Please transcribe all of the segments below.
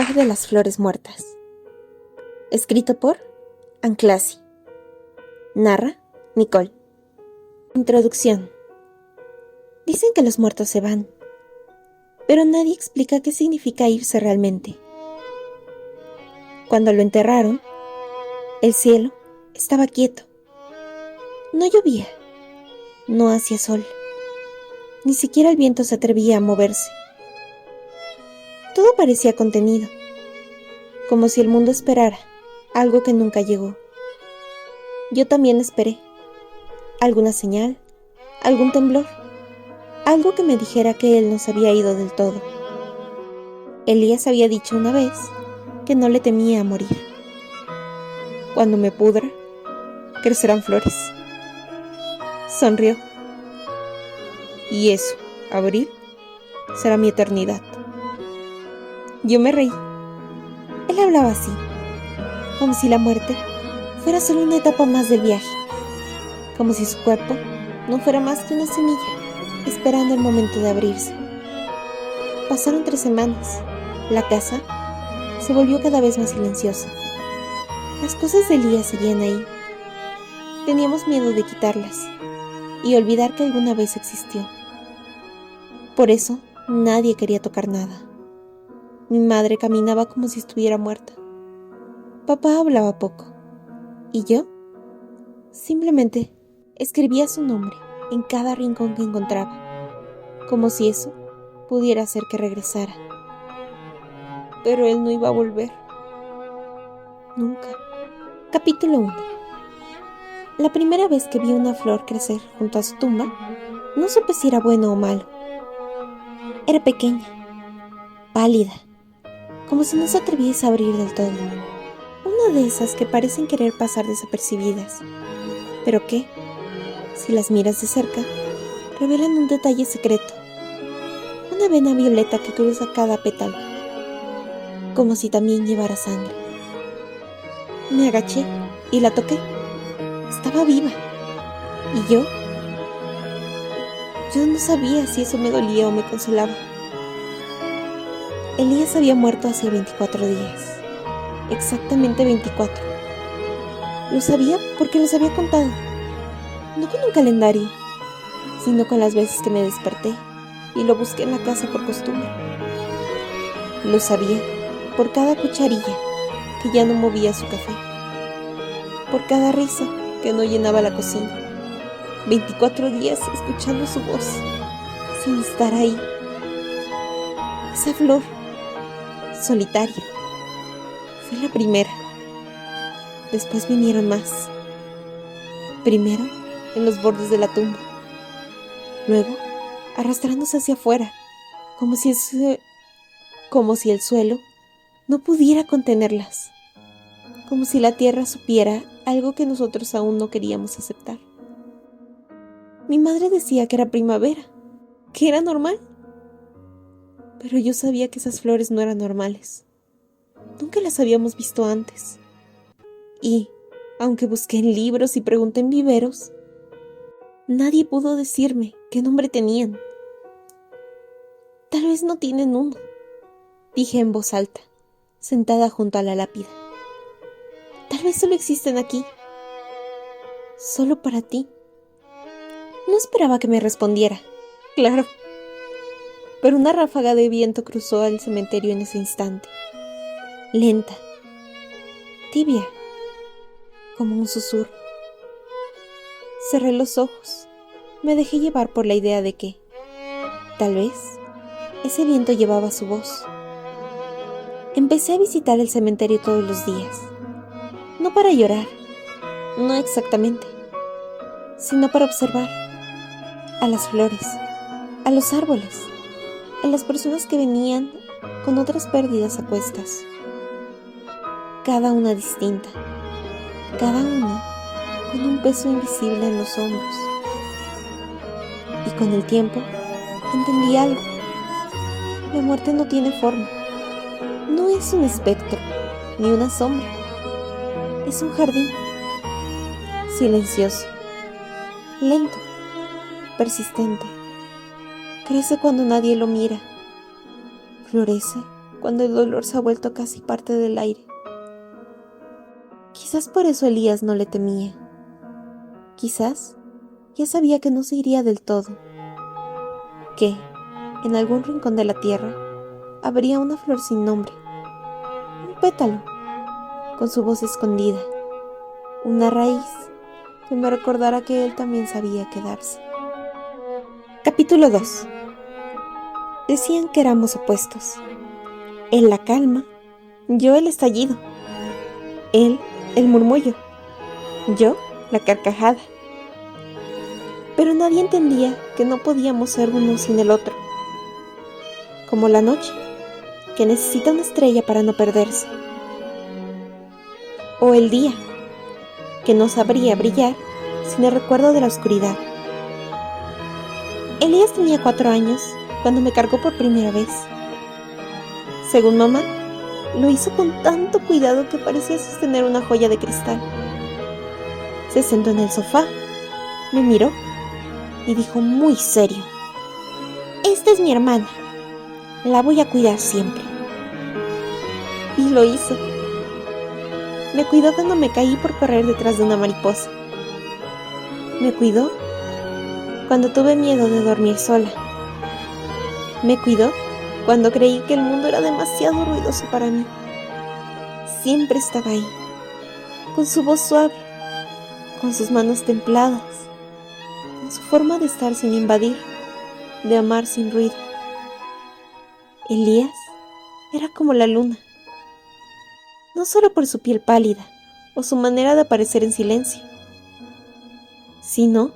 lenguaje de las flores muertas. Escrito por Anclasi. Narra Nicole. Introducción. Dicen que los muertos se van, pero nadie explica qué significa irse realmente. Cuando lo enterraron, el cielo estaba quieto. No llovía, no hacía sol, ni siquiera el viento se atrevía a moverse. Todo parecía contenido, como si el mundo esperara algo que nunca llegó. Yo también esperé. Alguna señal, algún temblor, algo que me dijera que él no se había ido del todo. Elías había dicho una vez que no le temía a morir. Cuando me pudra, crecerán flores. Sonrió. Y eso, abril, será mi eternidad. Yo me reí. Él hablaba así, como si la muerte fuera solo una etapa más del viaje, como si su cuerpo no fuera más que una semilla, esperando el momento de abrirse. Pasaron 3 semanas. La casa se volvió cada vez más silenciosa. Las cosas de Elías seguían ahí. Teníamos miedo de quitarlas y olvidar que alguna vez existió. Por eso, nadie quería tocar nada. Mi madre caminaba como si estuviera muerta. Papá hablaba poco. Y yo, simplemente, escribía su nombre en cada rincón que encontraba, como si eso pudiera hacer que regresara. Pero él no iba a volver. Nunca. Capítulo 1. La primera vez que vi una flor crecer junto a su tumba, no supe si era bueno o malo. Era pequeña, pálida, como si no se atreviese a abrir del todo. Una de esas que parecen querer pasar desapercibidas, pero que, si las miras de cerca, revelan un detalle secreto. Una vena violeta que cruza cada pétalo, como si también llevara sangre. Me agaché y la toqué. Estaba viva. ¿Y yo? Yo no sabía si eso me dolía o me consolaba. Elías había muerto hace 24 días. Exactamente 24. Lo sabía porque los había contado. No con un calendario, sino con las veces que me desperté y lo busqué en la casa por costumbre. Lo sabía por cada cucharilla que ya no movía su café, por cada risa que no llenaba la cocina. 24 días escuchando su voz, sin estar ahí. Esa flor, solitaria, fue la primera. Después vinieron más. Primero en los bordes de la tumba, luego arrastrándose hacia afuera, como si el suelo no pudiera contenerlas, como si la tierra supiera algo que nosotros aún no queríamos aceptar. Mi madre decía que era primavera, que era normal, pero yo sabía que esas flores no eran normales. Nunca las habíamos visto antes. Y, aunque busqué en libros y pregunté en viveros, nadie pudo decirme qué nombre tenían. Tal vez no tienen uno, dije en voz alta, sentada junto a la lápida. Tal vez solo existen aquí, solo para ti. No esperaba que me respondiera, claro, pero una ráfaga de viento cruzó el cementerio en ese instante. Lenta, tibia, como un susurro. Cerré los ojos, me dejé llevar por la idea de que, tal vez, ese viento llevaba su voz. Empecé a visitar el cementerio todos los días, no para llorar, no exactamente, sino para observar a las flores, a los árboles, a las personas que venían con otras pérdidas a cuestas. Cada una distinta, cada una con un peso invisible en los hombros. Y con el tiempo entendí algo. La muerte no tiene forma. No es un espectro, ni una sombra. Es un jardín, silencioso, lento, persistente. Crece cuando nadie lo mira. Florece cuando el dolor se ha vuelto casi parte del aire. Quizás por eso Elías no le temía. Quizás ya sabía que no se iría del todo, que en algún rincón de la tierra habría una flor sin nombre, un pétalo, con su voz escondida, una raíz que me recordara que él también sabía quedarse. Capítulo 2. Decían que éramos opuestos. Él la calma, yo el estallido. Él el murmullo, yo la carcajada. Pero nadie entendía que no podíamos ser uno sin el otro. Como la noche, que necesita una estrella para no perderse. O el día, que no sabría brillar sin el recuerdo de la oscuridad. Elías tenía 4 años cuando me cargó por primera vez. Según mamá, lo hizo con tanto cuidado que parecía sostener una joya de cristal. Se sentó en el sofá, me miró y dijo muy serio: "Esta es mi hermana, la voy a cuidar siempre". Y lo hizo. Me cuidó cuando me caí por correr detrás de una mariposa. Me cuidó cuando tuve miedo de dormir sola. Me cuidó cuando creí que el mundo era demasiado ruidoso para mí. Siempre estaba ahí, con su voz suave, con sus manos templadas, con su forma de estar sin invadir, de amar sin ruido. Elías era como la luna, no solo por su piel pálida o su manera de aparecer en silencio, sino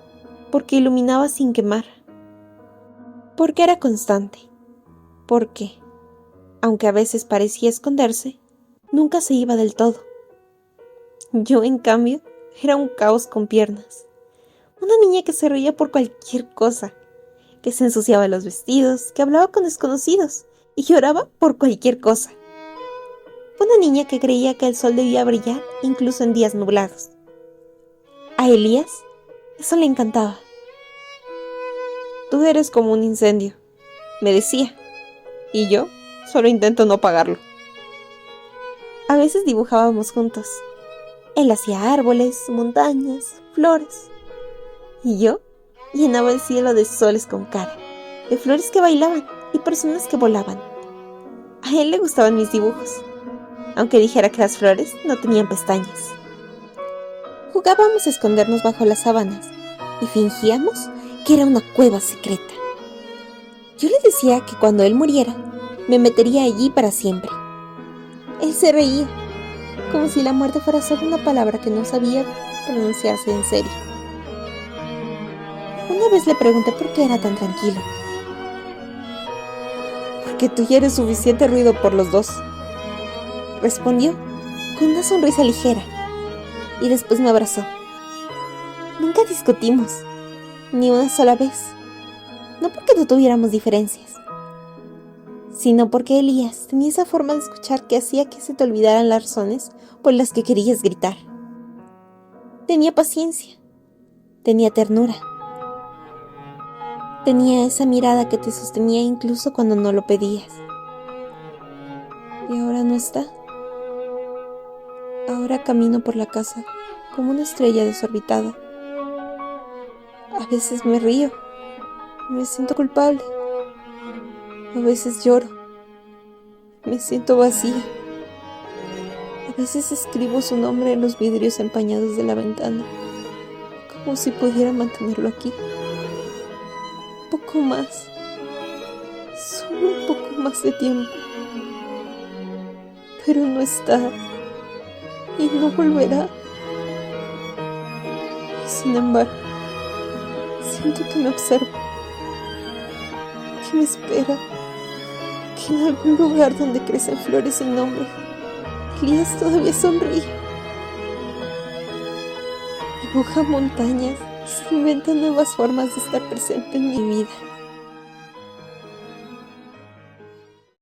porque iluminaba sin quemar, porque era constante, porque, aunque a veces parecía esconderse, nunca se iba del todo. Yo, en cambio, era un caos con piernas, una niña que se reía por cualquier cosa, que se ensuciaba los vestidos, que hablaba con desconocidos y lloraba por cualquier cosa. Una niña que creía que el sol debía brillar incluso en días nublados. A Elías eso le encantaba. "Tú eres como un incendio", me decía, y yo solo intento no apagarlo. A veces dibujábamos juntos. Él hacía árboles, montañas, flores, y yo llenaba el cielo de soles con cara, de flores que bailaban y personas que volaban. A él le gustaban mis dibujos, aunque dijera que las flores no tenían pestañas. Jugábamos a escondernos bajo las sábanas y fingíamos que era una cueva secreta. Yo le decía que cuando él muriera, me metería allí para siempre. Él se reía, como si la muerte fuera solo una palabra que no sabía pronunciarse en serio. Una vez le pregunté por qué era tan tranquilo. "Porque tú ya eres suficiente ruido por los dos", respondió con una sonrisa ligera, y después me abrazó. Nunca discutimos, ni una sola vez, no porque no tuviéramos diferencias, sino porque Elías tenía esa forma de escuchar que hacía que se te olvidaran las razones por las que querías gritar. Tenía paciencia, tenía ternura, tenía esa mirada que te sostenía incluso cuando no lo pedías. Y ahora no está. Ahora camino por la casa como una estrella desorbitada. A veces me río, me siento culpable. A veces lloro, me siento vacía. A veces escribo su nombre en los vidrios empañados de la ventana, como si pudiera mantenerlo aquí. Un poco más, solo un poco más de tiempo. Pero no está, y no volverá. Y sin embargo, siento que me observa, que me espera, que en algún lugar donde crecen flores sin nombre, Elías todavía sonríe. Dibuja montañas y se inventa nuevas formas de estar presente en mi vida.